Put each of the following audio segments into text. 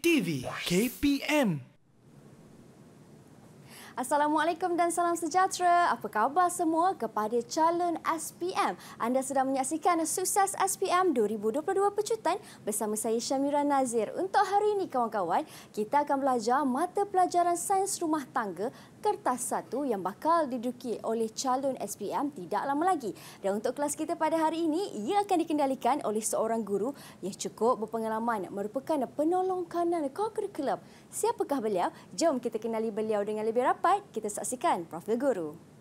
TV KPM. Assalamualaikum dan salam sejahtera. Apa khabar semua kepada calon SPM? Anda sedang menyaksikan Sukses SPM 2022 Pecutan bersama saya Syamira Nazir. Untuk hari ini kawan-kawan, kita akan belajar mata pelajaran Sains Rumah Tangga kertas 1 yang bakal diduduki oleh calon SPM tidak lama lagi. Dan untuk kelas kita pada hari ini, ia akan dikendalikan oleh seorang guru yang cukup berpengalaman, merupakan penolong kanan co-curriculum. Siapakah beliau? Jom kita kenali beliau dengan lebih rapat. Kita saksikan Profil Guru.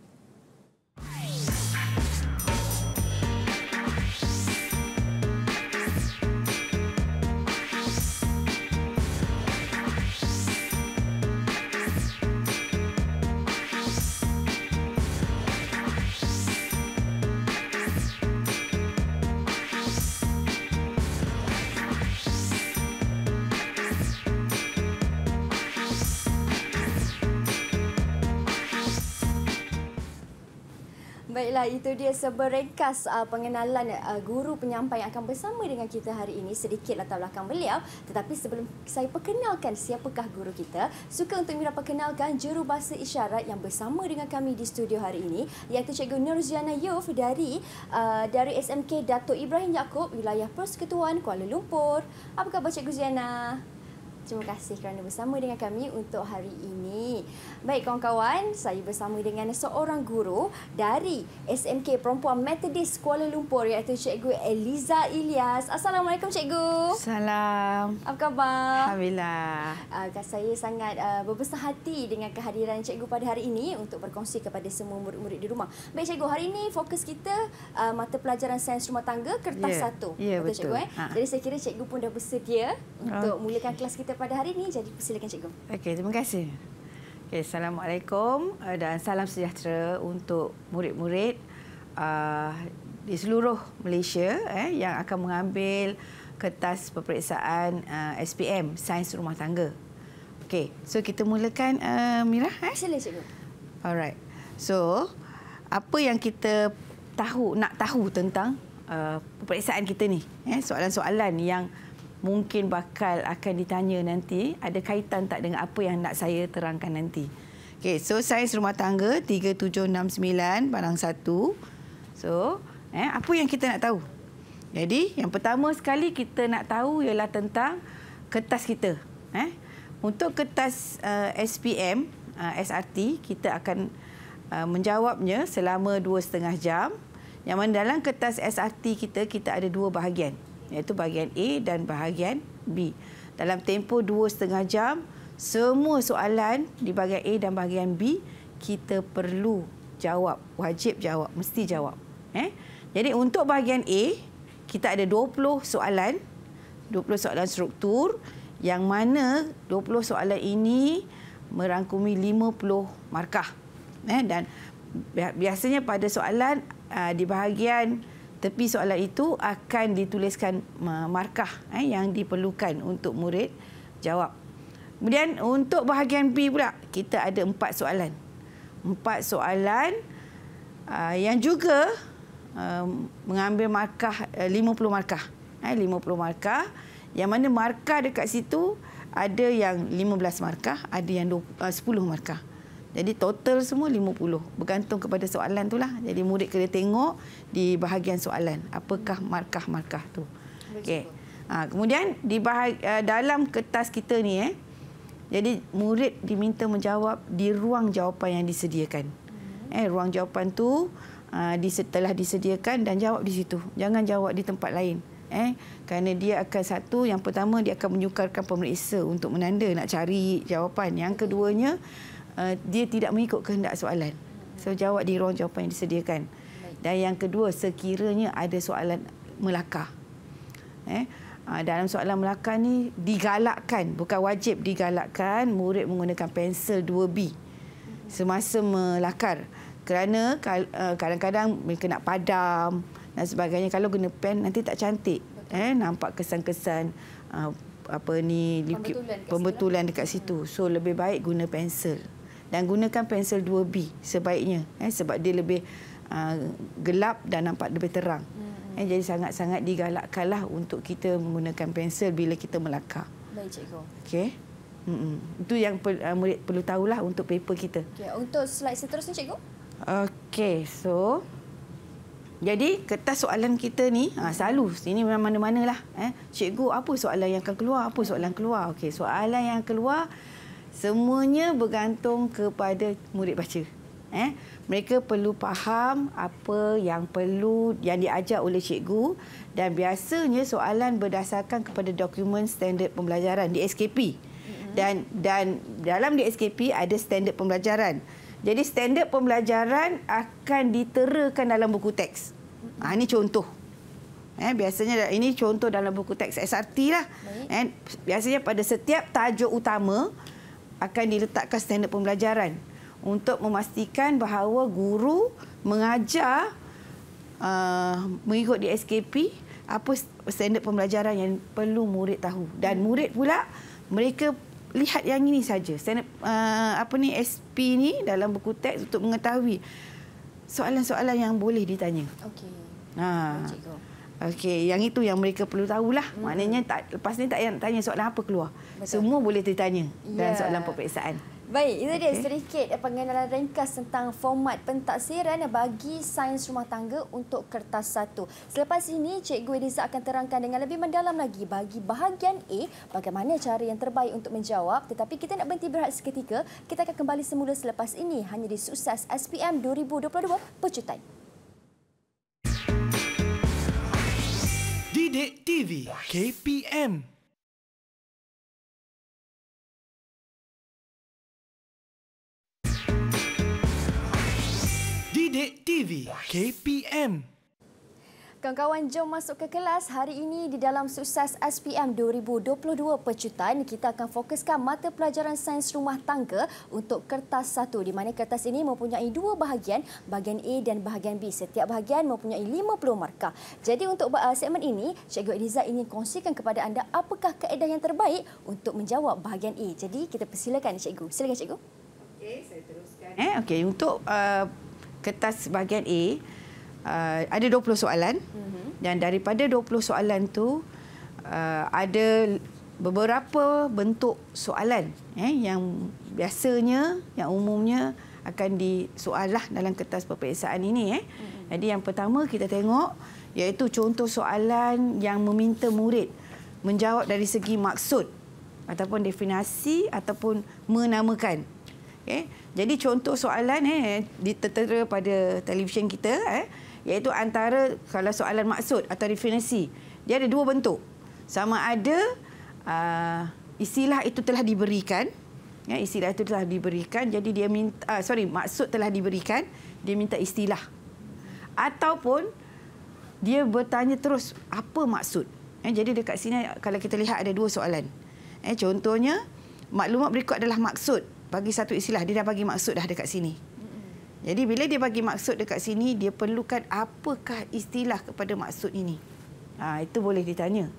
Baiklah, itu dia seberengkas pengenalan guru penyampai yang akan bersama dengan kita hari ini. Sedikit latar belakang beliau. Tetapi sebelum saya perkenalkan siapakah guru kita, suka untuk Mira perkenalkan jurubahasa isyarat yang bersama dengan kami di studio hari ini, iaitu Cikgu Nurziana Youth dari SMK Dato' Ibrahim Yaakob, wilayah Persekutuan Kuala Lumpur. Apa khabar Cikgu Ziana? Terima kasih kerana bersama dengan kami untuk hari ini. Baik kawan-kawan, saya bersama dengan seorang guru dari SMK Perempuan Methodist Kuala Lumpur, iaitu Cikgu Eliza Ilyas. Assalamualaikum Cikgu. Salam. Apa khabar? Alhamdulillah. Saya sangat berbesar hati dengan kehadiran Cikgu pada hari ini untuk berkongsi kepada semua murid-murid di rumah. Baik Cikgu, hari ini fokus kita mata pelajaran Sains Rumah Tangga kertas 1. Ya, betul. Cikgu, Jadi saya kira Cikgu pun dah bersedia untuk mulakan kelas kita pada hari ini. Jadi persilakan Cikgu. Okey, terima kasih. Okey, Assalamualaikum dan salam sejahtera untuk murid-murid di seluruh Malaysia yang akan mengambil kertas peperiksaan SPM, Sains Rumah Tangga. Okey, so kita mulakan Mira. Silakan Cikgu. Alright. So, apa yang kita nak tahu tentang peperiksaan kita ni? Soalan-soalan yang mungkin bakal akan ditanya nanti, ada kaitan tak dengan apa yang nak saya terangkan nanti. Okey, so Sains Rumah Tangga 3769 barang 1. So, apa yang kita nak tahu? Jadi, yang pertama sekali kita nak tahu ialah tentang kertas kita. Untuk kertas SPM, SRT, kita akan menjawabnya selama 2,5 jam. Yang mana dalam kertas SRT kita ada dua bahagian, iaitu bahagian A dan bahagian B. Dalam tempoh 2,5 jam, semua soalan di bahagian A dan bahagian B kita perlu jawab, wajib jawab, mesti jawab. Jadi untuk bahagian A, kita ada 20 soalan, 20 soalan struktur, yang mana 20 soalan ini merangkumi 50 markah. Dan biasanya pada soalan di bahagian tepi soalan itu akan dituliskan markah yang diperlukan untuk murid jawab. Kemudian untuk bahagian B pula, kita ada 4 soalan. 4 soalan yang juga mengambil markah 50 markah. 50 markah, yang mana markah dekat situ ada yang 15 markah, ada yang 10 markah. Jadi total semua 50. Bergantung kepada soalan itulah. Jadi murid kena tengok di bahagian soalan apakah markah-markah tu. Okey. Kemudian di dalam kertas kita ni jadi murid diminta menjawab di ruang jawapan yang disediakan. Ruang jawapan tu telah disediakan dan jawab di situ. Jangan jawab di tempat lain. Kerana dia akan yang pertama dia akan menyukarkan pemeriksa untuk menanda nak cari jawapan. Yang keduanya dia tidak mengikut kehendak soalan. So jawab di ruang jawapan yang disediakan. Dan yang kedua, sekiranya ada soalan melakar. Dalam soalan melakar ni digalakkan, bukan wajib digalakkan murid menggunakan pensel 2B semasa melakar. Kerana kadang-kadang mereka nak padam dan sebagainya. Kalau guna pen nanti tak cantik. Nampak kesan-kesan pembetulan dekat situ. So lebih baik guna pensel. Dan gunakan pensel 2B sebaiknya. Sebab dia lebih gelap dan nampak lebih terang. Jadi sangat-sangat digalakkanlah untuk kita menggunakan pensel bila kita melakar. Baik, cikgu. Okey. Itu yang murid perlu tahulah untuk paper kita. Okey, untuk slide seterusnya, cikgu. Okey, so jadi kertas soalan kita ni selalu ini memang mana-manalah cikgu apa soalan yang akan keluar, apa soalan keluar. Okey, soalan yang keluar semuanya bergantung kepada murid baca. Mereka perlu faham apa yang diajar oleh cikgu, dan biasanya soalan berdasarkan kepada dokumen standard pembelajaran di SKP. Dan dalam di SKP ada standard pembelajaran. Jadi standard pembelajaran akan diterakan dalam buku teks. Ini contoh. Biasanya ini contoh dalam buku teks SRT lah. Biasanya pada setiap tajuk utama akan diletakkan standard pembelajaran untuk memastikan bahawa guru mengajar mengikut di SKP apa standard pembelajaran yang perlu murid tahu. Dan murid pula mereka lihat yang ini saja. Standard SP ni dalam buku teks untuk mengetahui soalan-soalan yang boleh ditanya. Okey. Cikgu. Okey, yang itu yang mereka perlu tahulah. Maknanya lepas ni tak payah tanya soalan apa keluar. Betul. Semua boleh ditanya dalam soalan peperiksaan. Baik, itu dia sedikit pengenalan ringkas tentang format pentaksiran bagi sains rumah tangga untuk kertas 1. Selepas ini, Cikgu Ediza akan terangkan dengan lebih mendalam lagi bagi bahagian A, bagaimana cara yang terbaik untuk menjawab. Tetapi kita nak berhenti berehat seketika. Kita akan kembali semula selepas ini hanya di Sukses SPM 2022 Pecutan. Didik TV KPM. Didik TV KPM. Kawan-kawan, jom masuk ke kelas. Hari ini di dalam Sukses SPM 2022 Pecutan, kita akan fokuskan mata pelajaran sains rumah tangga untuk kertas 1, di mana kertas ini mempunyai 2 bahagian, bahagian A dan bahagian B. Setiap bahagian mempunyai 50 markah. Jadi untuk segmen ini, Cikgu Ediza ingin kongsikan kepada anda apakah kaedah yang terbaik untuk menjawab bahagian A. Jadi kita persilakan Cikgu. Silakan Cikgu. Okey, saya teruskan. Okey, untuk kertas bahagian A, ada 20 soalan dan daripada 20 soalan tu ada beberapa bentuk soalan yang biasanya, yang umumnya akan disoalah dalam kertas peperiksaan ini. Jadi yang pertama kita tengok iaitu contoh soalan yang meminta murid menjawab dari segi maksud ataupun definisi ataupun menamakan. Jadi contoh soalan ditertera pada televisyen kita iaitu antara kalau soalan maksud atau definisi, dia ada 2 bentuk. Sama ada istilah itu telah diberikan, istilah itu telah diberikan, jadi dia minta maksud telah diberikan, dia minta istilah. Ataupun dia bertanya terus apa maksud. Jadi dekat sini kalau kita lihat ada 2 soalan. Contohnya maklumat berikut adalah maksud bagi satu istilah, dia dah bagi maksud dah dekat sini. Jadi bila dia bagi maksud dekat sini, dia perlukan apakah istilah kepada maksud ini. Itu boleh ditanya.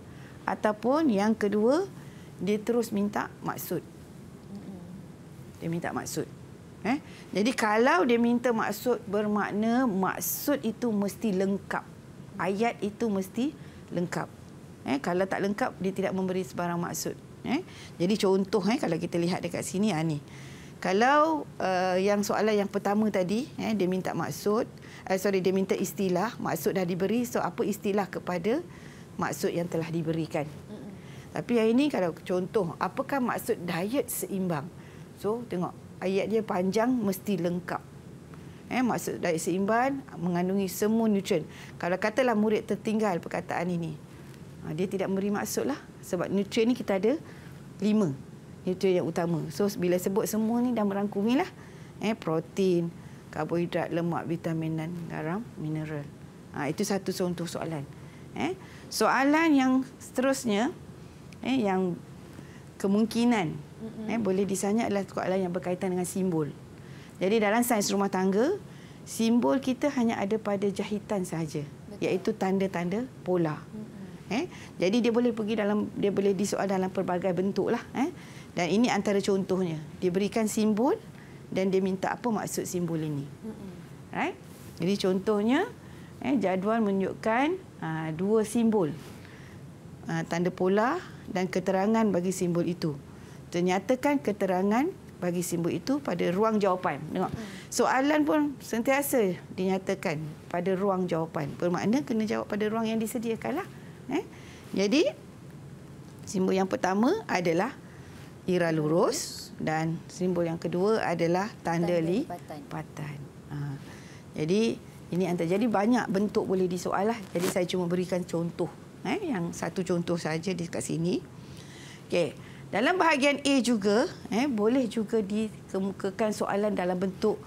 Ataupun yang kedua, dia terus minta maksud. Dia minta maksud. Jadi kalau dia minta maksud, bermakna maksud itu mesti lengkap. Ayat itu mesti lengkap. Kalau tak lengkap, dia tidak memberi sebarang maksud. Jadi contoh kalau kita lihat dekat sini ni. Kalau yang soalan yang pertama tadi, dia minta maksud, dia minta istilah, maksud dah diberi, so apa istilah kepada maksud yang telah diberikan. Tapi yang ini kalau contoh, apakah maksud diet seimbang? So tengok, ayat dia panjang, mesti lengkap. Maksud diet seimbang mengandungi semua nutrien. Kalau katalah murid tertinggal perkataan ini, dia tidak memberi maksud lah, sebab nutrien ni kita ada 5. Nutrien yang utama. So bila sebut semua ni dah merangkumilah protein, karbohidrat, lemak, vitamin dan garam, mineral. Itu satu contoh soalan. Soalan yang seterusnya yang kemungkinan boleh disanya adalah soalan yang berkaitan dengan simbol. Jadi dalam sains rumah tangga, simbol kita hanya ada pada jahitan sahaja, iaitu tanda-tanda pola. Jadi dia boleh disoal dalam pelbagai bentuk lah. Dan ini antara contohnya. Dia berikan simbol dan dia minta apa maksud simbol ini. Right? Jadi contohnya, jadual menunjukkan 2 simbol. Tanda pola dan keterangan bagi simbol itu. Ternyatakan keterangan bagi simbol itu pada ruang jawapan. Tengok. Soalan pun sentiasa dinyatakan pada ruang jawapan. Bermakna kena jawab pada ruang yang disediakanlah. Jadi simbol yang pertama adalah ira lurus dan simbol yang kedua adalah tanda lipatan. Jadi ini antara, jadi banyak bentuk boleh disoal lah. Jadi saya cuma berikan contoh. Yang satu contoh saja di kat sini. Okey. Dalam bahagian A juga, boleh juga dikemukakan soalan dalam bentuk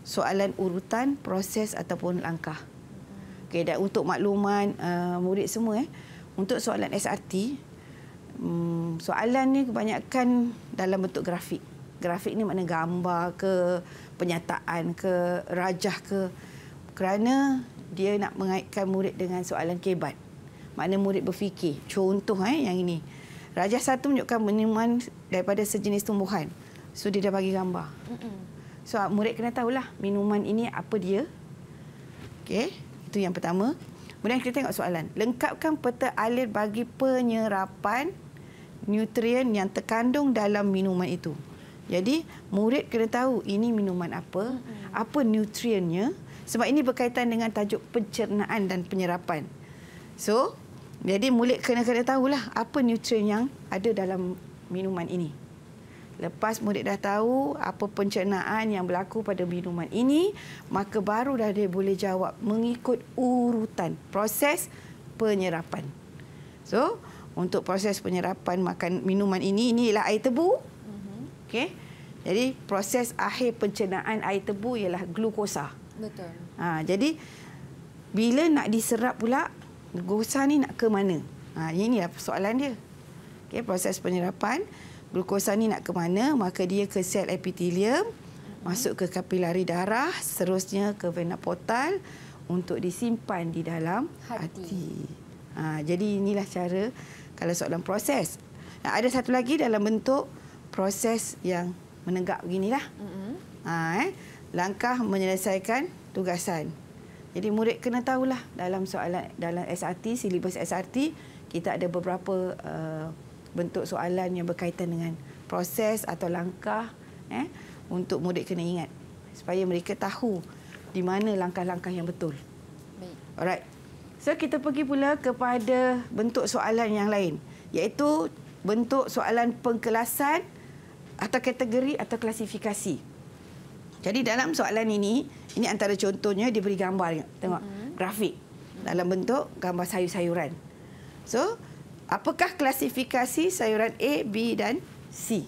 soalan urutan, proses ataupun langkah. Okey, dan untuk makluman murid semua, untuk soalan SRT, soalan ni kebanyakan dalam bentuk grafik. Grafik ni makna gambar ke, penyataan ke, rajah ke. Kerana dia nak mengaitkan murid dengan soalan kebat. Makna murid berfikir. Contoh yang ini. Rajah 1 menunjukkan minuman daripada sejenis tumbuhan. So dia dah bagi gambar. So murid kena tahulah minuman ini apa dia. Okey, itu yang pertama. Kemudian kita tengok soalan. Lengkapkan peta alir bagi penyerapan nutrien yang terkandung dalam minuman itu. Jadi murid kena tahu ini minuman apa, apa nutriennya, sebab ini berkaitan dengan tajuk pencernaan dan penyerapan. So jadi murid kena tahulah apa nutrien yang ada dalam minuman ini. Lepas murid dah tahu apa pencernaan yang berlaku pada minuman ini, maka baru dah dia boleh jawab mengikut urutan proses penyerapan. So, untuk proses penyerapan makan minuman ini ialah air tebu. Okey. Jadi proses akhir pencernaan air tebu ialah glukosa. Betul. Jadi bila nak diserap pula, glukosa ni nak ke mana? Inilah soalan dia. Okey, proses penyerapan glukosa ni nak ke mana? Maka dia ke sel epitelium, masuk ke kapilari darah, seterusnya ke vena portal untuk disimpan di dalam hati. Jadi inilah cara kalau soalan proses. Ada satu lagi dalam bentuk proses yang menegak beginilah. Langkah menyelesaikan tugasan. Jadi murid kena tahulah dalam soalan dalam SRT, silibus SRT, kita ada beberapa bentuk soalan yang berkaitan dengan proses atau langkah untuk murid kena ingat supaya mereka tahu di mana langkah-langkah yang betul. Baik. Alright. So kita pergi pula kepada bentuk soalan yang lain, iaitu bentuk soalan pengkelasan atau kategori atau klasifikasi. Jadi dalam soalan ini antara contohnya diberi gambar. Tengok, grafik dalam bentuk gambar sayur-sayuran. So, apakah klasifikasi sayuran A, B dan C?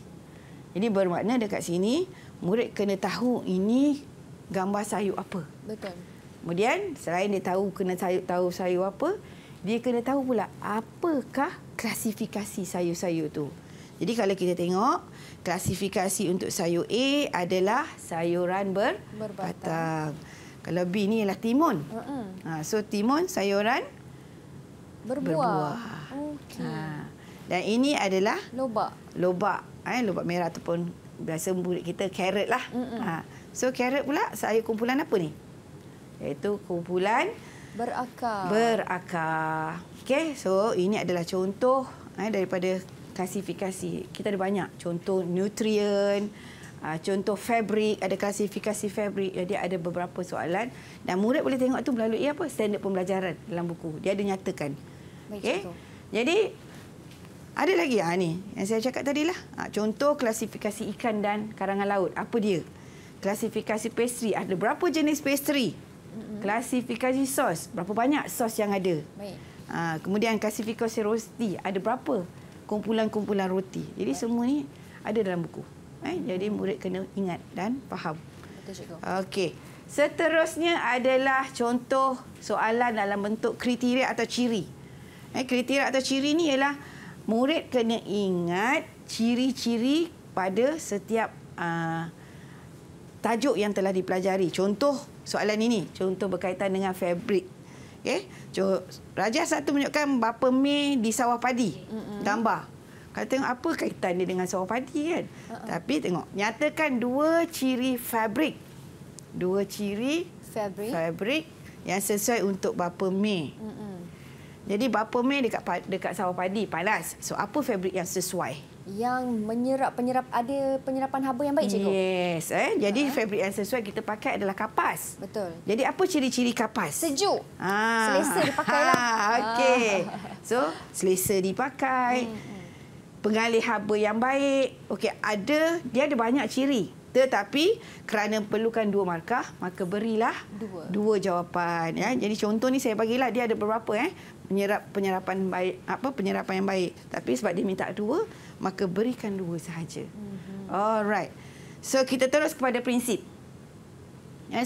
Jadi bermakna dekat sini, murid kena tahu ini gambar sayur apa. Betul. Kemudian, selain dia tahu sayur apa, dia kena tahu pula apakah klasifikasi sayur-sayur tu. Jadi kalau kita tengok, klasifikasi untuk sayur A adalah sayuran berbatang. Kalau B ni ialah timun. So timun sayuran berbuah. Okey. Dan ini adalah lobak. Lobak merah ataupun biasa murid kita carrot lah. So carrot pula sayur kumpulan apa ni? Iaitu kumpulan berakar. Okey, so ini adalah contoh daripada klasifikasi. Kita ada banyak contoh nutrien, contoh fabrik, ada klasifikasi fabrik. Jadi ada beberapa soalan dan murid boleh tengok tu melalui apa? Standard pembelajaran dalam buku. Dia ada nyatakan. Okey. Jadi ada lagi ni yang saya cakap tadilah. Contoh klasifikasi ikan dan karangan laut. Apa dia? Klasifikasi pastry. Ada berapa jenis pastry? Klasifikasi sos. Berapa banyak sos yang ada? Baik. Kemudian klasifikasi roti. Ada berapa kumpulan-kumpulan roti. Jadi semua ni ada dalam buku. Jadi murid kena ingat dan faham. Betul, cikgu. Okey. Seterusnya adalah contoh soalan dalam bentuk kriteria atau ciri. Kriteria atau ciri ni ialah murid kena ingat ciri-ciri pada setiap tajuk yang telah dipelajari. Contoh soalan ini, contoh berkaitan dengan fabrik. Okey. Rajah 1 menunjukkan bapa Mei di sawah padi. Gambar. Kalau tengok apa kaitan dia dengan sawah padi kan? Tapi tengok, nyatakan dua ciri fabrik. Dua ciri fabrik yang sesuai untuk bapa Mei. Jadi berapa minit dekat sawah padi panas. So apa fabrik yang sesuai? Yang ada penyerapan haba yang baik, cikgu. Yes, jadi fabrik yang sesuai kita pakai adalah kapas. Betul. Jadi apa ciri-ciri kapas? Sejuk. Selesa dipakailah. Okey. So selesa dipakai. Pengalih haba yang baik. Okey, dia ada banyak ciri. Tetapi kerana perlukan 2 markah, maka berilah 2 jawapan. Ya. Jadi contoh ni saya bagilah dia ada beberapa penyerapan yang baik. Tapi sebab dia minta 2, maka berikan 2 sahaja. Alright. So kita terus kepada prinsip.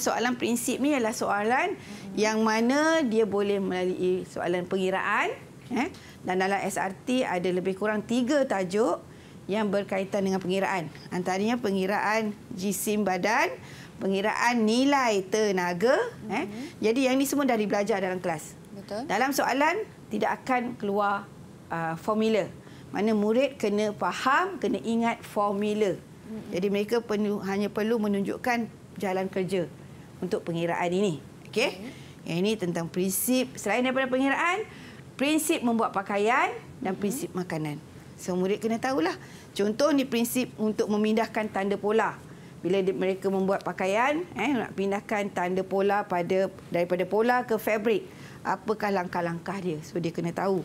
Soalan prinsip ni adalah soalan yang mana dia boleh melalui soalan pengiraan. Dan dalam SRT ada lebih kurang 3 tajuk yang berkaitan dengan pengiraan. Antaranya pengiraan jisim badan, pengiraan nilai tenaga. Jadi yang ini semua dah belajar dalam kelas. Betul. Dalam soalan tidak akan keluar formula. Mana murid kena faham, kena ingat formula. Jadi mereka hanya perlu menunjukkan jalan kerja untuk pengiraan ini. Okey? Yang ini tentang prinsip. Selain daripada pengiraan, prinsip membuat pakaian dan prinsip makanan. So, murid kena tahulah. Contoh ni prinsip untuk memindahkan tanda pola. Bila mereka membuat pakaian, nak pindahkan tanda pola daripada pola ke fabrik. Apakah langkah-langkah dia? So, dia kena tahu.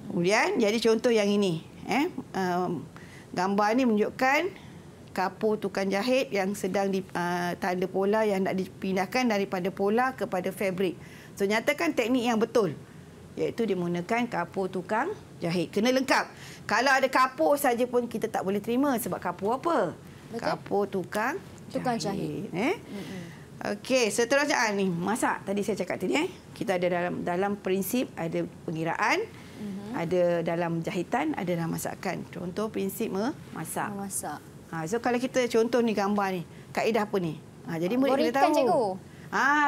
Kemudian, jadi contoh yang ini. Gambar ni menunjukkan kapur tukang jahit yang sedang tanda pola yang nak dipindahkan daripada pola kepada fabrik. So, nyatakan teknik yang betul. Iaitu dia menggunakan kapur tukang jahit. Kena lengkap. Kalau ada kapur saja pun kita tak boleh terima. Sebab kapur apa? Betul. Kapur tukang jahit. Okey, seterusnya ni masak. Tadi saya cakap tadi. Kita ada dalam prinsip ada pengiraan, ada dalam jahitan, ada dalam masakan. Contoh prinsip memasak. So kalau kita contoh ni gambar ni, kaedah apa ni? Jadi murid kena tahu. Cikgu.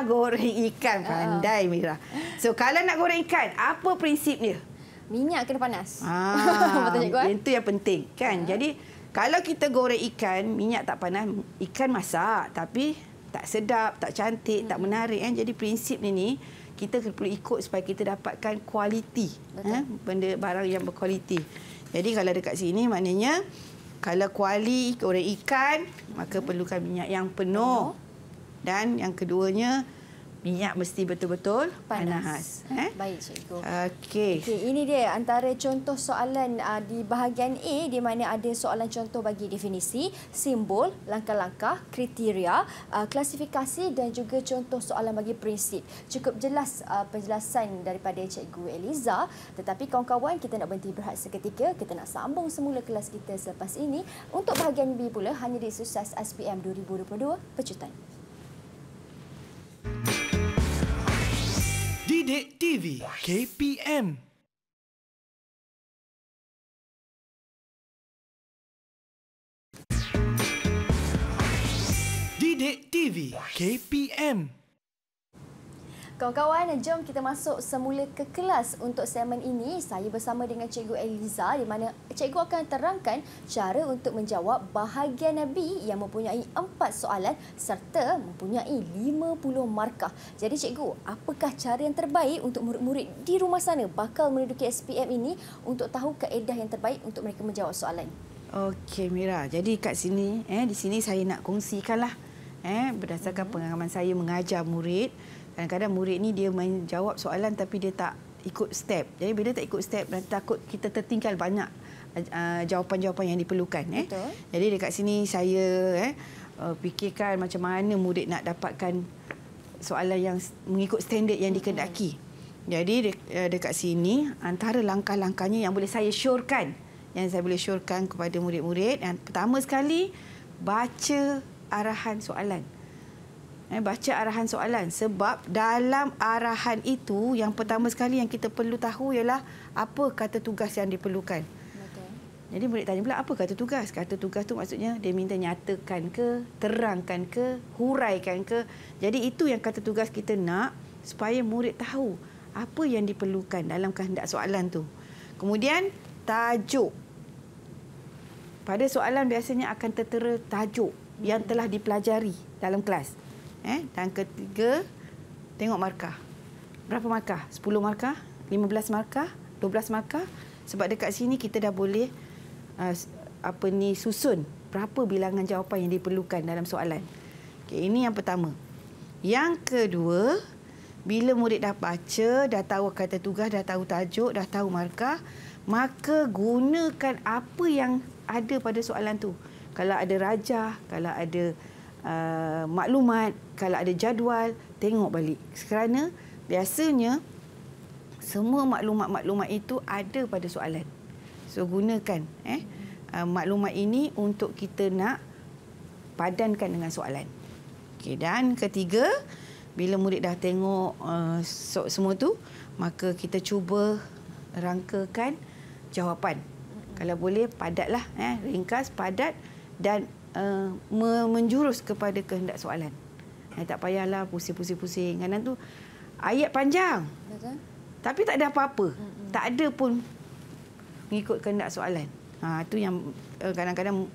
Goreng ikan. Pandai Mira. So, kalau nak goreng ikan, apa prinsip dia? Minyak kena panas. Betul, cikgu. Itu yang penting, kan? Jadi, kalau kita goreng ikan, minyak tak panas, ikan masak. Tapi, tak sedap, tak cantik, tak menarik. Jadi, prinsip ni, kita perlu ikut supaya kita dapatkan kualiti. Benda barang yang berkualiti. Jadi, kalau dekat sini, maknanya, kalau kuali goreng ikan, maka perlukan minyak yang penuh. Dan yang keduanya, minyak mesti betul-betul panas. Baik, cikgu. Okey. Ini dia antara contoh soalan di bahagian A di mana ada soalan contoh bagi definisi, simbol, langkah-langkah, kriteria, klasifikasi dan juga contoh soalan bagi prinsip. Cukup jelas penjelasan daripada Cikgu Eliza. Tetapi kawan-kawan, kita nak berhenti berehat seketika. Kita nak sambung semula kelas kita selepas ini. Untuk bahagian B pula, hanya di Sukses SPM 2022 Pecutan. Didik TV KPM. Didik TV KPM. Kawan-kawan, jom kita masuk semula ke kelas. Untuk segmen ini, saya bersama dengan Cikgu Eliza di mana Cikgu akan terangkan cara untuk menjawab bahagian B yang mempunyai 4 soalan serta mempunyai 50 markah. Jadi Cikgu, apakah cara yang terbaik untuk murid-murid di rumah sana bakal menduduki SPM ini untuk tahu kaedah yang terbaik untuk mereka menjawab soalan? Okey Mira, jadi kat sini, di sini saya nak kongsikanlah berdasarkan pengalaman saya mengajar murid. Kadang-kadang murid ni dia menjawab soalan tapi dia tak ikut step. Jadi bila tak ikut step, takut kita tertinggal banyak jawapan-jawapan yang diperlukan. Betul. Jadi dekat sini saya fikirkan macam mana murid nak dapatkan soalan yang mengikut standard yang dikehendaki. Jadi dekat sini antara langkah-langkahnya yang boleh saya syorkan, kepada murid-murid. Yang pertama sekali, baca arahan soalan. Baca arahan soalan sebab dalam arahan itu yang pertama sekali yang kita perlu tahu ialah apa kata tugas yang diperlukan. Betul. Jadi murid tanya pula apa kata tugas? Kata tugas tu maksudnya dia minta nyatakan ke, terangkan ke, huraikan ke. Jadi itu yang kata tugas kita nak supaya murid tahu apa yang diperlukan dalam kehendak soalan tu. Kemudian tajuk. Pada soalan biasanya akan tertera tajuk yang telah dipelajari dalam kelas. Dan ketiga, tengok markah. berapa markah? 10 markah, 15 markah, 12 markah. Sebab dekat sini kita dah boleh susun berapa bilangan jawapan yang diperlukan dalam soalan. Okey, ini yang pertama. Yang kedua, bila murid dah baca, dah tahu kata tugas, dah tahu tajuk, dah tahu markah, maka gunakan apa yang ada pada soalan tu. Kalau ada rajah, kalau ada maklumat, kalau ada jadual, tengok balik. Kerana biasanya semua maklumat-maklumat itu ada pada soalan. So gunakan maklumat ini untuk kita nak padankan dengan soalan. Okey, dan ketiga, bila murid dah tengok semua tu, maka kita cuba rangkakan jawapan. Kalau boleh padatlah, ringkas, padat dan menjurus kepada kehendak soalan. Tak payahlah pusing-pusing. Kadang tu ayat panjang. Betul. Tapi tak ada apa-apa. Tak ada pun mengikut kehendak soalan. Itu yang kadang-kadang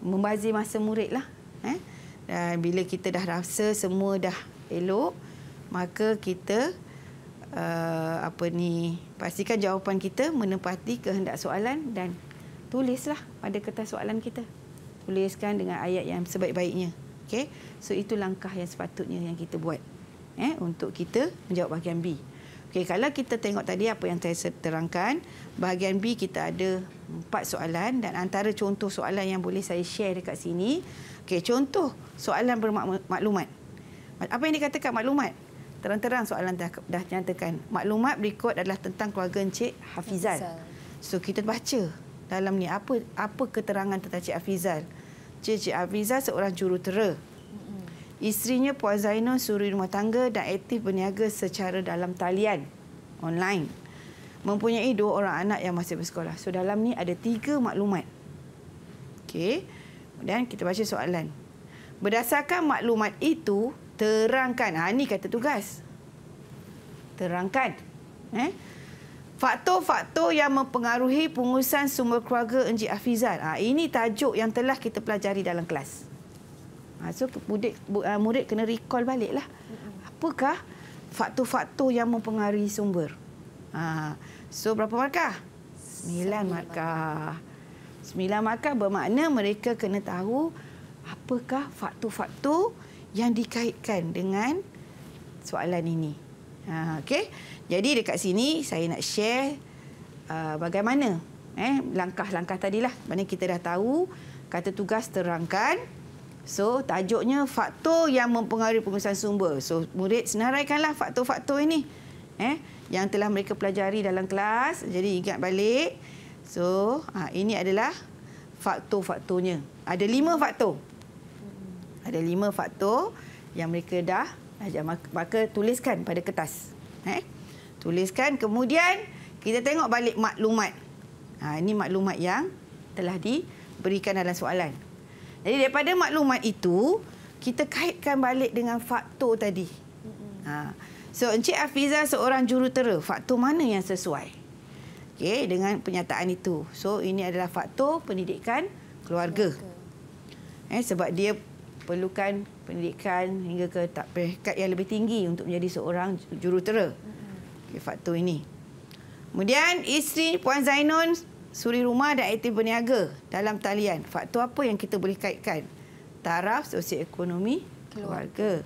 membazir masa murid lah. Dan bila kita dah rasa semua dah elok, maka kita pastikan jawapan kita menepati kehendak soalan dan tulislah pada kertas soalan kita. Tuliskan dengan ayat yang sebaik-baiknya. Okey. So itu langkah yang sepatutnya yang kita buat untuk kita menjawab bahagian B. Okey, kalau kita tengok tadi apa yang saya terangkan, bahagian B kita ada 4 soalan dan antara contoh soalan yang boleh saya share dekat sini. Okey, contoh soalan bermaklumat. Apa yang dikatakan maklumat? Terang-terang soalan dah nyatakan. Maklumat berikut adalah tentang keluarga Encik Hafizal. So kita baca dalam ni apa keterangan tentang Cik Hafizal. Cik Hafizal seorang jurutera. Isterinya Puan Zainul suri rumah tangga dan aktif berniaga secara dalam talian online. Mempunyai 2 orang anak yang masih bersekolah. So dalam ni ada 3 maklumat. Okey. Kemudian kita baca soalan. Berdasarkan maklumat itu, terangkan. Ini kata tugas. Terangkan. Faktor-faktor yang mempengaruhi pengurusan sumber keluarga Encik Hafizal. Ini tajuk yang telah kita pelajari dalam kelas. So murid kena recall baliklah. Apakah faktor-faktor yang mempengaruhi sumber? So berapa markah? 9 markah. 9 markah bermakna mereka kena tahu apakah faktor-faktor yang dikaitkan dengan soalan ini. Okey. Jadi dekat sini saya nak share bagaimana langkah-langkah tadilah. Maknanya kita dah tahu kata tugas terangkan. So tajuknya faktor yang mempengaruhi pengurusan sumber. So murid senaraikanlah faktor-faktor ini yang telah mereka pelajari dalam kelas. Jadi ingat balik. So ini adalah faktor-faktornya. Ada 5 faktor. Ada 5 faktor yang mereka dah ajar. Maka tuliskan pada kertas. Tuliskan. Kemudian kita tengok balik maklumat. Ini maklumat yang telah diberikan dalam soalan. Jadi daripada maklumat itu, kita kaitkan balik dengan faktor tadi. So Encik Hafizal seorang jurutera. Faktor mana yang sesuai? Okey, dengan penyataan itu. So ini adalah faktor pendidikan keluarga. Sebab dia perlukan pendidikan hingga ke peringkat yang lebih tinggi untuk menjadi seorang jurutera. Okay, faktor ini. Kemudian isteri Puan Zainul suri rumah dan aktif berniaga dalam talian. Faktor apa yang kita boleh kaitkan? Taraf sosioekonomi keluarga.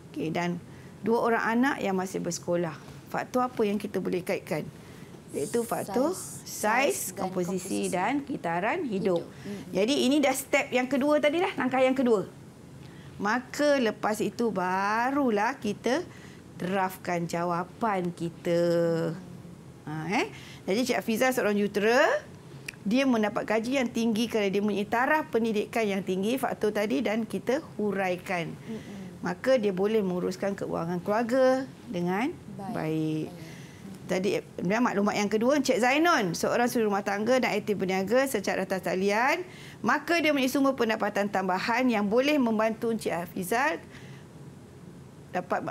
Okay, dan 2 orang anak yang masih bersekolah. Faktor apa yang kita boleh kaitkan? Iaitu faktor saiz, komposisi dan kitaran hidup. Jadi ini dah step yang kedua tadi dah, langkah yang kedua. Maka lepas itu barulah kita draftkan jawapan kita. Jadi Cik Hafizal seorang jurutera, dia mendapat gaji yang tinggi kerana dia mempunyai taraf pendidikan yang tinggi, faktor tadi, dan kita huraikan. Maka dia boleh menguruskan keuangan keluarga dengan baik. Tadi maklumat yang kedua, Encik Zainul seorang suri rumah tangga dan aktif berniaga secara atas talian, maka dia mempunyai sumber pendapatan tambahan yang boleh membantu Encik Hafizal dapat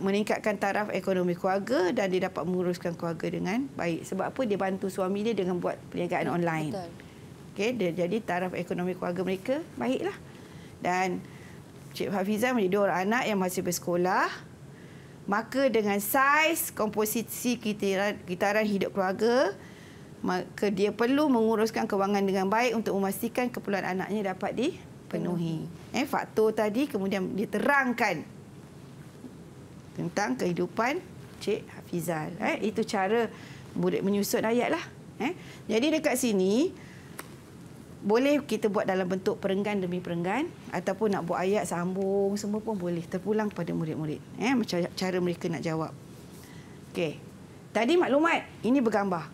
meningkatkan taraf ekonomi keluarga dan dia dapat menguruskan keluarga dengan baik. Sebab apa? Dia bantu suami dia dengan buat perniagaan online. Okey, jadi taraf ekonomi keluarga mereka baiklah. Dan Cik Hafizal mempunyai 2 orang anak yang masih bersekolah. maka dengan saiz komposisi kitaran hidup keluarga, maka dia perlu menguruskan kewangan dengan baik untuk memastikan keperluan anaknya dapat dipenuhi. Faktor tadi kemudian diterangkan tentang kehidupan Cik Hafizal. Itu cara murid menyusun ayat lah. Jadi dekat sini boleh kita buat dalam bentuk perenggan demi perenggan ataupun nak buat ayat sambung semua pun boleh, terpulang pada murid-murid. Macam cara mereka nak jawab. Okey. Tadi maklumat, ini bergambar.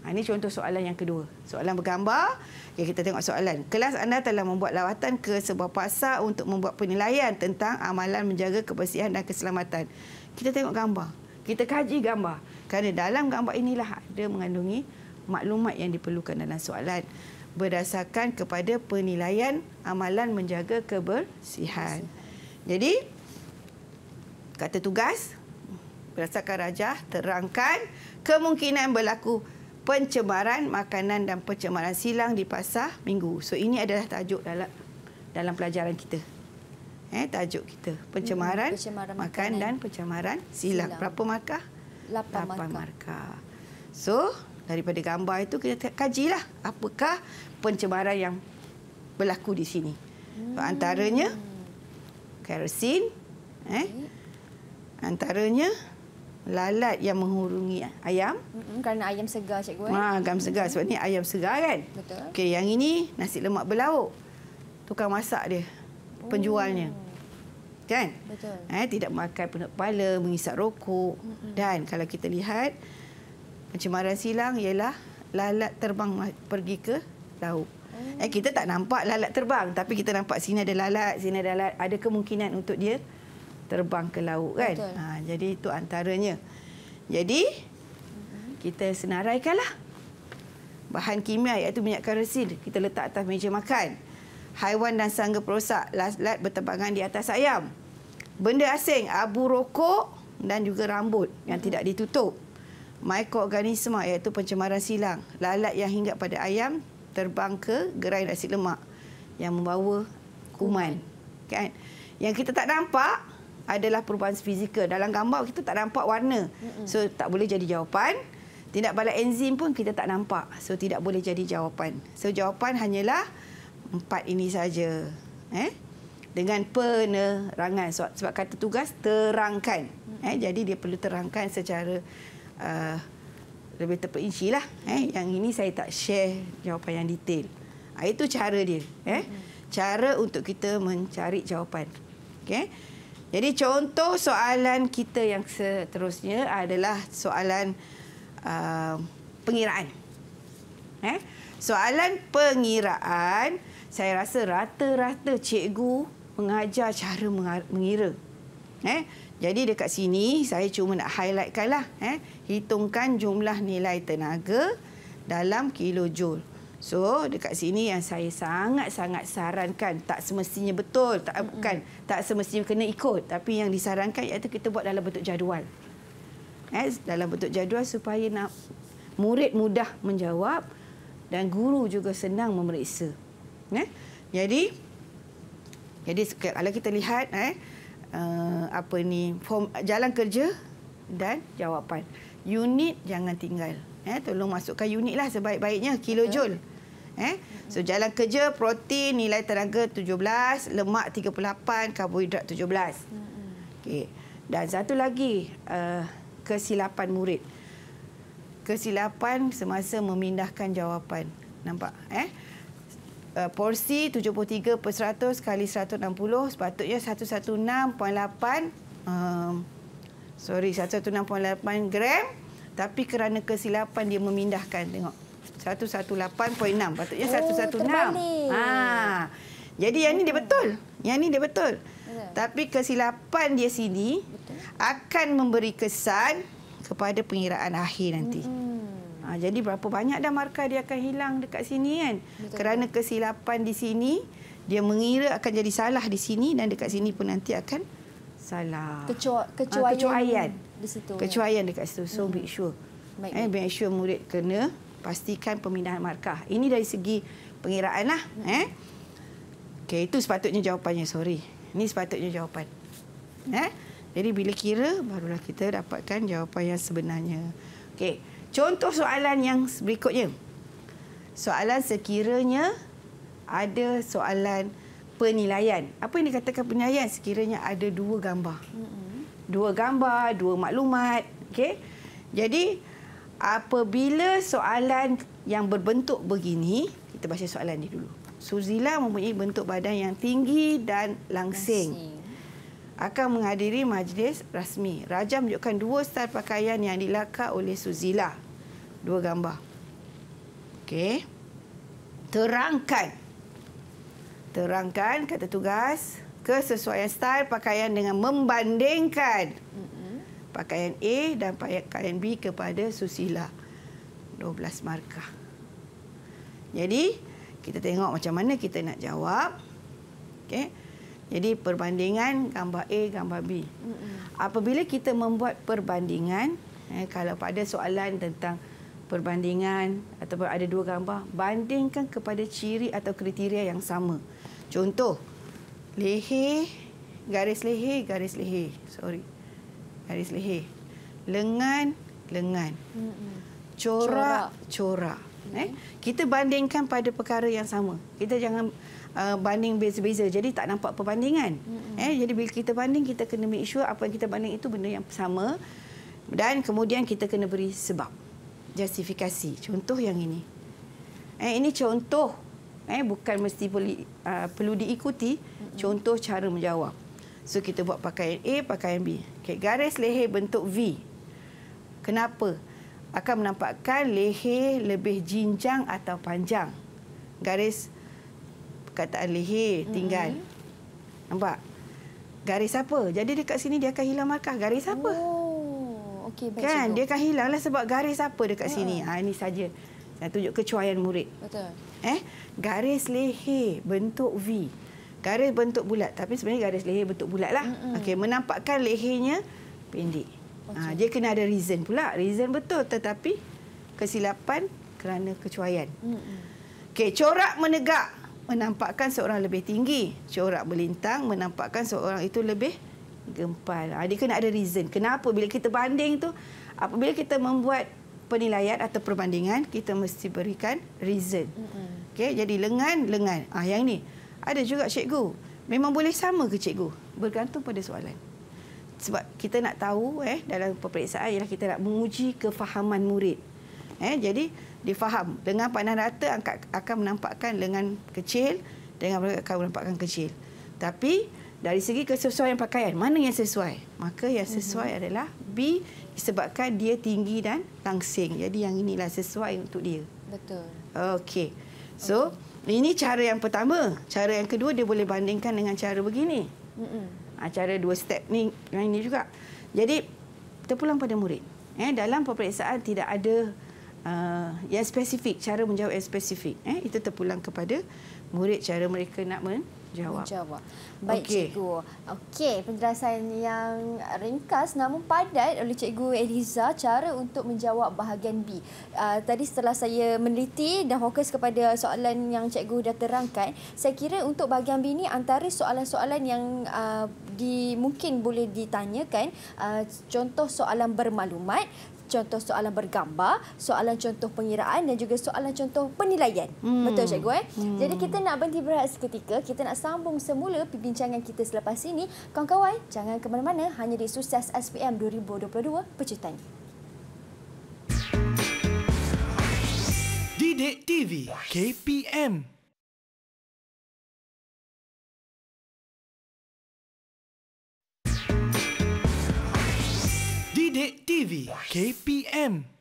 Ini contoh soalan yang kedua. Soalan bergambar. Okay, kita tengok soalan. Kelas anda telah membuat lawatan ke sebuah pasar untuk membuat penilaian tentang amalan menjaga kebersihan dan keselamatan. Kita tengok gambar. Kita kaji gambar. Kerana dalam gambar inilah ada mengandungi maklumat yang diperlukan dalam soalan berdasarkan kepada penilaian amalan menjaga kebersihan. Jadi, kata tugas, berdasarkan rajah, terangkan kemungkinan berlaku pencemaran makanan dan pencemaran silang di pasar minggu. So, ini adalah tajuk dalam pelajaran kita. Tajuk kita, pencemaran makan dan pencemaran silang. Berapa markah? 8 markah. So, daripada gambar itu kita kajilah apakah pencemaran yang berlaku di sini. Antaranya kerosin, antaranya lalat yang menghurungi ayam. Kerana ayam segar, cikgu. Ayam segar sebab ni ayam segar kan. Betul. Okey, yang ini nasi lemak berlauk. Tukang masak dia, penjualnya. Kan? Betul. Tidak makan penuh kepala, mengisap rokok. Dan kalau kita lihat pencemaran silang ialah lalat terbang pergi ke laut. Kita tak nampak lalat terbang, tapi kita nampak sini ada lalat, sini ada lalat. Ada kemungkinan untuk dia terbang ke laut kan. Jadi itu antaranya. Jadi kita senaraikanlah. Bahan kimia iaitu minyak kerosin kita letak atas meja makan. Haiwan dan serangga perosak lalat berterbangan di atas ayam. Benda asing, abu rokok dan juga rambut yang tidak ditutup. Mikroorganisma iaitu pencemaran silang. Lalat yang hinggap pada ayam terbang ke gerai nasi lemak yang membawa kuman. Kan? Yang kita tak nampak adalah perubahan fizikal. Dalam gambar kita tak nampak warna. So tak boleh jadi jawapan. Tindak balas enzim pun kita tak nampak. So tidak boleh jadi jawapan. So jawapan hanyalah 4 ini saja. Dengan penerangan. Sebab kata tugas terangkan. Jadi dia perlu terangkan secara lebih terperinci lah. Yang ini saya tak share jawapan yang detail. Itu cara dia. Cara untuk kita mencari jawapan. Okay? Jadi contoh soalan kita yang seterusnya adalah soalan pengiraan. Soalan pengiraan, saya rasa rata-rata cikgu mengajar cara mengira. Jadi dekat sini saya cuma nak highlightkanlah. Hitungkan jumlah nilai tenaga dalam kilojoule. So dekat sini yang saya sangat-sangat sarankan, tak semestinya betul, tak semestinya kena ikut, tapi yang disarankan iaitu kita buat dalam bentuk jadual. Dalam bentuk jadual supaya murid mudah menjawab dan guru juga senang memeriksa. Jadi kalau kita lihat form jalan kerja dan jawapan. Unit jangan tinggal. Tolong masukkan unit lah sebaik-baiknya, kilojoule. So jalan kerja, protein nilai tenaga 17, lemak 38, karbohidrat 17. Okey. Dan satu lagi kesilapan murid. Kesilapan semasa memindahkan jawapan. Nampak? Porsi 73/100 kali 160 sepatutnya 116.8 116.8 gram, tapi kerana kesilapan dia memindahkan, tengok 118.6, patutnya 116. Jadi yang ni dia betul. Yang ni dia betul. Tapi kesilapan dia sini akan memberi kesan kepada pengiraan akhir nanti. Jadi berapa banyak dah markah dia akan hilang dekat sini kan. Kerana kesilapan di sini, dia mengira akan jadi salah di sini dan dekat sini pun nanti akan salah. Kecuaian di situ. Kecuaian dekat situ. So make sure. Make sure murid kena pastikan pemindahan markah. Ini dari segi pengiraan lah. Okey, itu sepatutnya jawapannya. Sorry. Ini sepatutnya jawapan. Jadi bila kira, barulah kita dapatkan jawapan yang sebenarnya. Okey, contoh soalan yang berikutnya. Soalan sekiranya ada soalan penilaian. Apa yang dikatakan penilaian? Sekiranya ada dua gambar. Dua gambar, dua maklumat. Okey. Jadi, apabila soalan yang berbentuk begini, kita baca soalan ni dulu. Suzila mempunyai bentuk badan yang tinggi dan langsing. Akan menghadiri majlis rasmi. Raja menunjukkan dua style pakaian yang dilakar oleh Suzila. Dua gambar. Okey. Terangkan kata tugas kesesuaian style pakaian dengan membandingkan pakaian A dan pakaian B kepada Susila. 12 markah. Jadi, kita tengok macam mana kita nak jawab. Okey. Jadi, perbandingan gambar A, gambar B. Apabila kita membuat perbandingan, kalau pada soalan tentang perbandingan ataupun ada dua gambar, bandingkan kepada ciri atau kriteria yang sama. Contoh, leher, garis leher, garis leher. Garis leher. Lengan. Corak. Kita bandingkan pada perkara yang sama. Kita jangan banding beza-beza. Jadi tak nampak perbandingan. Jadi bila kita banding, kita kena make sure apa yang kita banding itu benda yang sama. Dan kemudian kita kena beri sebab. Justifikasi. Contoh yang ini. Ini contoh. Bukan mesti perlu diikuti. Contoh cara menjawab. So, kita buat pakaian A, pakaian B. Okay, garis leher bentuk V. Kenapa? Akan menampakkan leher lebih jinjang atau panjang. Garis perkataan leher tinggal. Nampak? Garis apa? Jadi dekat sini dia akan hilang markah. Garis apa? Okey, baik, kan? cikgu. Dia akan hilanglah sebab garis apa dekat sini. Ini saja. Saya tunjuk kecuaian murid. Betul. Garis leher bentuk V. Garis bentuk bulat. Tapi sebenarnya garis leher bentuk bulat lah. Okey, menampakkan lehernya pendek. Dia kena ada reason pula. Reason betul tetapi kesilapan kerana kecuaian. Okey, corak menegak menampakkan seorang lebih tinggi. Corak berlintang menampakkan seorang itu lebih gempal. Dia kena ada reason. Kenapa? Bila kita banding tu, apabila kita membuat penilaian atau perbandingan, kita mesti berikan reason. Okey, jadi lengan. Yang ni. Ada juga cikgu. Memang boleh sama ke cikgu? Bergantung pada soalan. Sebab kita nak tahu dalam peperiksaan ialah kita nak menguji kefahaman murid. Jadi dia faham. Lengan pandang rata akan menampakkan lengan kecil, dengan akan menampakkan kecil. Tapi dari segi kesesuaian pakaian, mana yang sesuai? Maka yang sesuai adalah B disebabkan dia tinggi dan langsing. Jadi yang inilah sesuai untuk dia. Betul. Okey. So, ini cara yang pertama. Cara yang kedua dia boleh bandingkan dengan cara begini. Cara dua step ni, yang ini juga. Jadi, terpulang pada murid. Dalam peperiksaan tidak ada yang spesifik, cara menjawab yang spesifik. Itu terpulang kepada murid, cara mereka nak menjawab. Baik, cikgu. Okey, penjelasan yang ringkas namun padat oleh Cikgu Eliza cara untuk menjawab bahagian B. Tadi setelah saya meneliti dan fokus kepada soalan yang cikgu dah terangkan, saya kira untuk bahagian B ni antara soalan-soalan yang mungkin boleh ditanyakan, contoh soalan bermaklumat, contoh soalan bergambar, soalan contoh pengiraan dan juga soalan contoh penilaian. Betul cikgu Jadi kita nak berhenti berehat seketika, kita nak sambung semula perbincangan kita selepas ini. Kawan-kawan, jangan ke mana-mana, hanya di Sukses SPM 2022 Pecutan. Didik TV KPM. Didik TV KPM.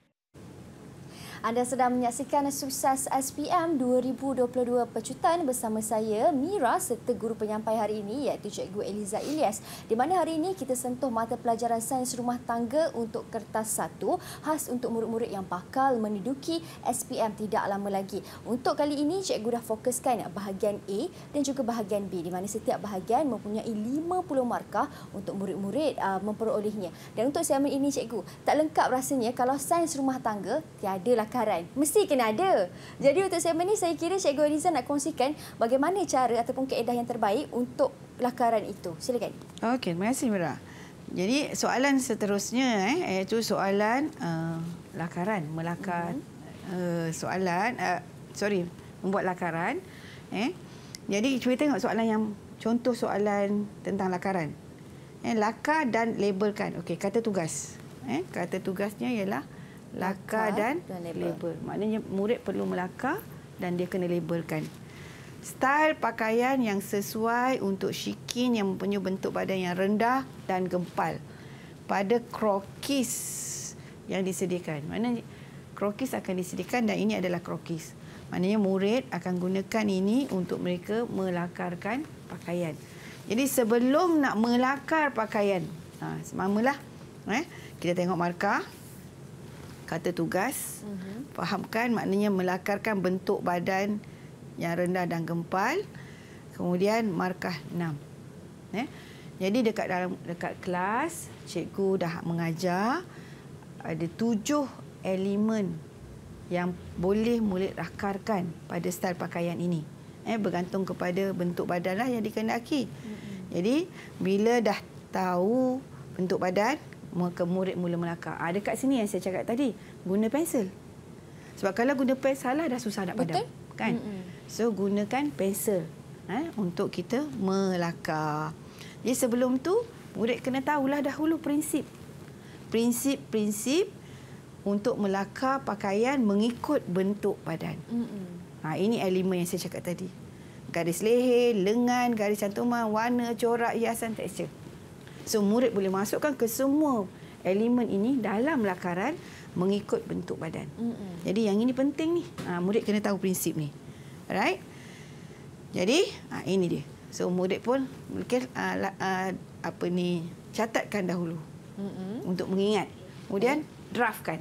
Anda sedang menyaksikan Sukses SPM 2022 Pecutan bersama saya, Mira, serta guru penyampai hari ini iaitu Cikgu Eliza Ilyas. Di mana hari ini kita sentuh mata pelajaran sains rumah tangga untuk kertas 1 khas untuk murid-murid yang bakal menduduki SPM tidak lama lagi. Untuk kali ini, Cikgu dah fokuskan bahagian A dan juga bahagian B, di mana setiap bahagian mempunyai 50 markah untuk murid-murid memperolehnya. Dan untuk segmen ini, Cikgu, tak lengkap rasanya kalau sains rumah tangga tiada lakaran. Mesti kena ada. Jadi untuk segmen ini saya kira Cikgu Eliza nak kongsikan bagaimana cara ataupun kaedah yang terbaik untuk lakaran itu. Silakan. Okey, terima kasih Mira. Jadi soalan seterusnya iaitu soalan lakaran, melakar soalan membuat lakaran. Jadi cuba tengok soalan yang contoh soalan tentang lakaran. Lakar dan labelkan. Okey, kata tugas. Kata tugasnya ialah lakar dan label. Maknanya murid perlu melakar dan dia kena labelkan. Style pakaian yang sesuai untuk Shikin yang mempunyai bentuk badan yang rendah dan gempal pada krokis yang disediakan. Maknanya krokis akan disediakan dan ini adalah krokis. Maknanya murid akan gunakan ini untuk mereka melakarkan pakaian. Jadi sebelum nak melakar pakaian, semamalah kita tengok markah, kata tugas, fahamkan maknanya melakarkan bentuk badan yang rendah dan gempal. Kemudian markah 6. Jadi dekat kelas cikgu dah mengajar ada 7 elemen yang boleh murid lakarkan pada style pakaian ini. Bergantung kepada bentuk badan lah yang dikehendaki. Jadi bila dah tahu bentuk badan, maka murid mula melakar. Dekat sini yang saya cakap tadi, guna pensel. Sebab kalau guna pensel salah dah susah nak padam. Kan? So gunakan pensel untuk kita melakar. Jadi sebelum tu murid kena tahulah dahulu prinsip untuk melakar pakaian mengikut bentuk badan. Ini elemen yang saya cakap tadi. Garis leher, lengan, garis cantuman, warna, corak, hiasan, tekstur. So murid boleh masukkan ke semua elemen ini dalam lakaran mengikut bentuk badan. Jadi yang ini penting ni. Murid kena tahu prinsip ni. Alright? Jadi ini dia. So murid pun mungkin catatkan dahulu untuk mengingat. Kemudian draftkan.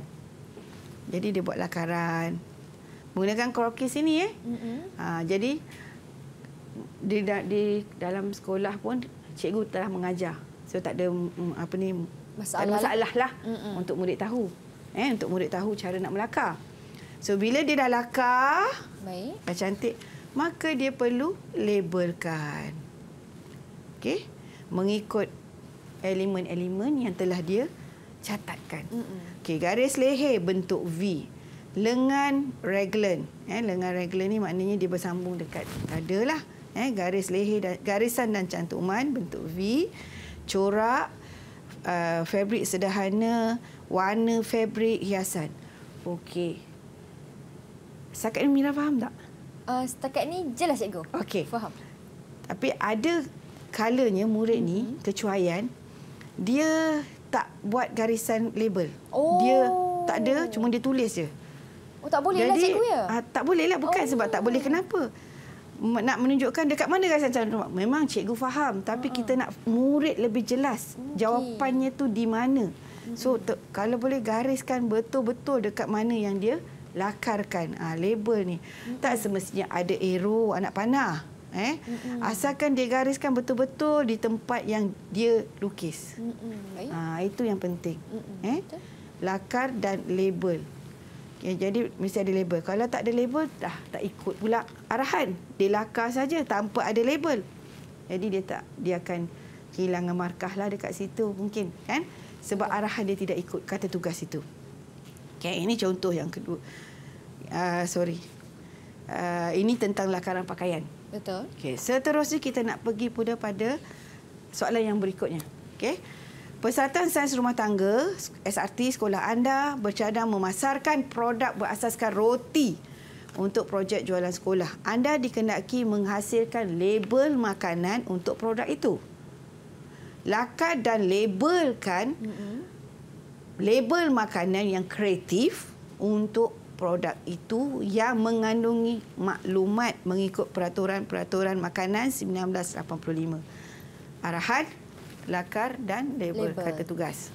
Jadi dia buat lakaran menggunakan krokis ini jadi di dalam sekolah pun cikgu telah mengajar. So tak ada masalah lah untuk murid tahu. Untuk murid tahu cara nak melakar. So bila dia dah lakar, dah cantik, maka dia perlu labelkan. Okey, mengikut elemen-elemen yang telah dia catatkan. Okey, garis leher bentuk V. Lengan raglan. Lengan raglan ni maknanya dia bersambung dekat dada lah. Garis leher dan garisan dan cantuman bentuk V. Corak, fabrik sederhana, warna fabrik, hiasan. Okey. Setakat ni Mira faham tak? Setakat ni jelas cikgu. Okey. Faham. Tapi ada kalanya murid ni kecuaian, dia tak buat garisan label. Dia tak ada, cuma dia tulis je. Tak boleh lah cikgu ya? Tak boleh lah, bukan sebab tak boleh. Kenapa? Nak menunjukkan dekat mana garisan cantuman. Memang cikgu faham, tapi kita nak murid lebih jelas jawapannya tu di mana. So kalau boleh gariskan betul-betul dekat mana yang dia lakarkan. Label ni tak semestinya ada arrow anak panah. Asalkan dia gariskan betul-betul di tempat yang dia lukis. Itu yang penting. Lakar dan label. Jadi mesti ada label. Kalau tak ada label, dah tak ikut pula arahan. Dia lakar saja tanpa ada label. Jadi dia akan kehilangan markah lah dekat situ mungkin, kan? Sebab arahan dia tidak ikut kata tugas itu. Ini contoh yang kedua. Ini tentang lakaran pakaian. Betul. Seterusnya kita nak pergi pada soalan yang berikutnya. Persatuan Sains Rumah Tangga SRT sekolah anda bercadang memasarkan produk berasaskan roti untuk projek jualan sekolah. Anda dikehendaki menghasilkan label makanan untuk produk itu. Lakar dan labelkan label makanan yang kreatif untuk produk itu yang mengandungi maklumat mengikut peraturan-peraturan makanan 1985. Arahan, lakar dan label kata tugas.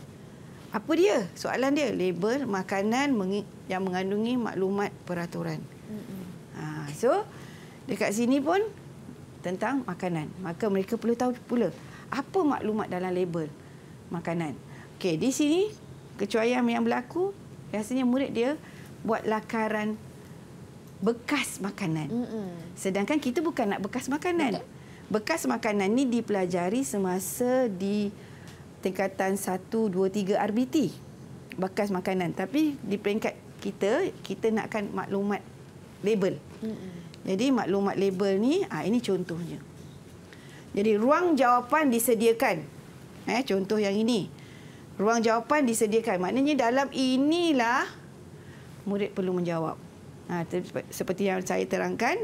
Apa dia? Soalan dia, label makanan yang mengandungi maklumat peraturan. So, dekat sini pun tentang makanan. Maka mereka perlu tahu pula apa maklumat dalam label makanan. Di sini kecuaian yang berlaku, biasanya murid dia buat lakaran bekas makanan. Sedangkan kita bukan nak bekas makanan. Bekas makanan ni dipelajari semasa di tingkatan 1, 2, 3 RBT. Bekas makanan. Tapi di peringkat kita nakkan maklumat label. Jadi maklumat label ni, ini contohnya. Jadi ruang jawapan disediakan. Contoh yang ini. Ruang jawapan disediakan. Maknanya dalam inilah murid perlu menjawab. Seperti yang saya terangkan,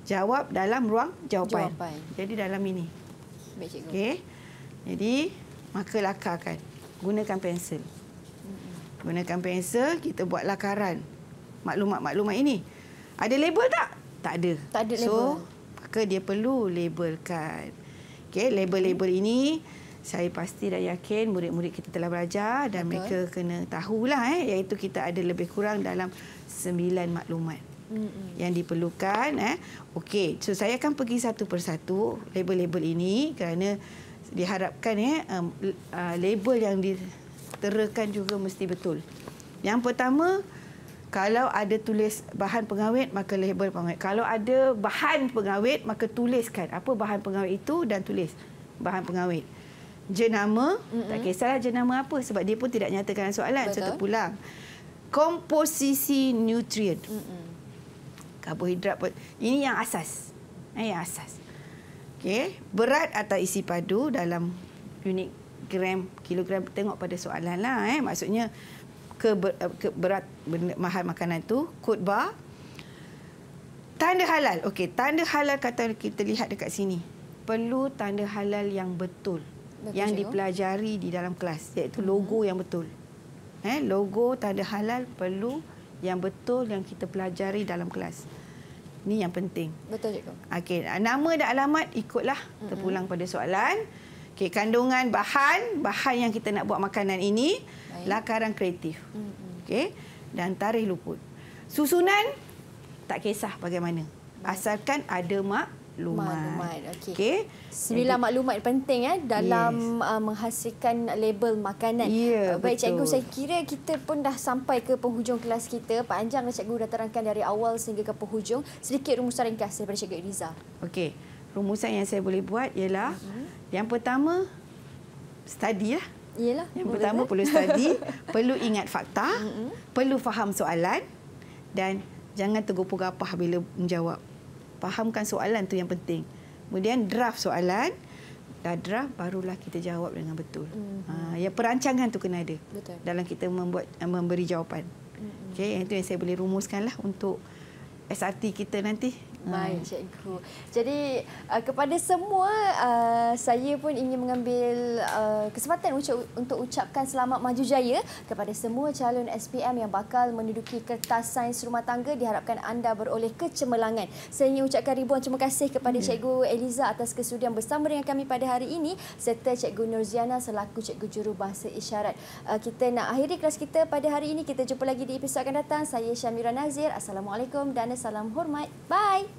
jawab dalam ruang jawapan. Jadi dalam ini. Baik, cikgu. Okey. Jadi maka lakarkan. Gunakan pensel. Gunakan pensel, kita buat lakaran maklumat-maklumat ini. Ada label tak? Tak ada. Tak ada label. So, maka dia perlu labelkan. Okey, label-label ini saya pasti dan yakin murid-murid kita telah belajar dan mereka kena tahulah iaitu kita ada lebih kurang dalam 9 maklumat yang diperlukan. Okey, so saya akan pergi satu persatu label-label ini kerana diharapkan label yang diterakan juga mesti betul. Yang pertama, kalau ada tulis bahan pengawet, maka label pengawet. Kalau ada bahan pengawet, maka tuliskan apa bahan pengawet itu dan tulis bahan pengawet. Jenama, tak kisahlah jenama apa sebab dia pun tidak nyatakan soalan. Saya terpulang. Komposisi nutrien. Karbohidrat. Ini yang asas. Yang asas. Okey, berat atau isi padu dalam unit gram, kilogram, tengok pada soalan lah. Maksudnya berat bahan makanan tu, kod bar. Tanda halal. Okey, tanda halal kata kita lihat dekat sini. Perlu tanda halal yang betul yang dipelajari di dalam kelas, iaitu logo yang betul. Logo tanda halal perlu yang betul yang kita pelajari dalam kelas. Ini yang penting. Betul, cikgu. Okey, nama dan alamat ikutlah terpulang pada soalan. Okey, kandungan bahan yang kita nak buat makanan ini, lakaran kreatif. Okey, dan tarikh luput. Susunan tak kisah bagaimana. Asalkan ada maklumat. Okey. 9 maklumat penting dalam menghasilkan label makanan. Baik, cikgu, saya kira kita pun dah sampai ke penghujung kelas kita. Panjang cikgu dah terangkan dari awal sehingga ke penghujung. Sedikit rumusan ringkas daripada Cikgu Eliza. Okey. Rumusan yang saya boleh buat ialah yang pertama, study lah. Yang pertama perlu study, perlu ingat fakta, perlu faham soalan dan jangan tergopoh-gapah bila menjawab. Fahamkan soalan tu yang penting. Kemudian draft soalan. Dah draft, barulah kita jawab dengan betul. Yang perancangan tu kena ada. Betul. Dalam kita memberi jawapan. Okey, itu yang saya boleh rumuskanlah untuk SRT kita nanti. Baik, cikgu. Jadi kepada semua, saya pun ingin mengambil kesempatan untuk ucapkan selamat maju jaya kepada semua calon SPM yang bakal menduduki kertas sains rumah tangga. Diharapkan anda beroleh kecemerlangan. Saya ingin ucapkan ribuan terima kasih kepada Cikgu Eliza atas kesudian bersama dengan kami pada hari ini serta Cikgu Nurziana selaku Cikgu Jurubahasa Isyarat. Kita nak akhiri kelas kita pada hari ini. Kita jumpa lagi di episod akan datang. Saya Syamira Nazir. Assalamualaikum dan salam hormat. Bye.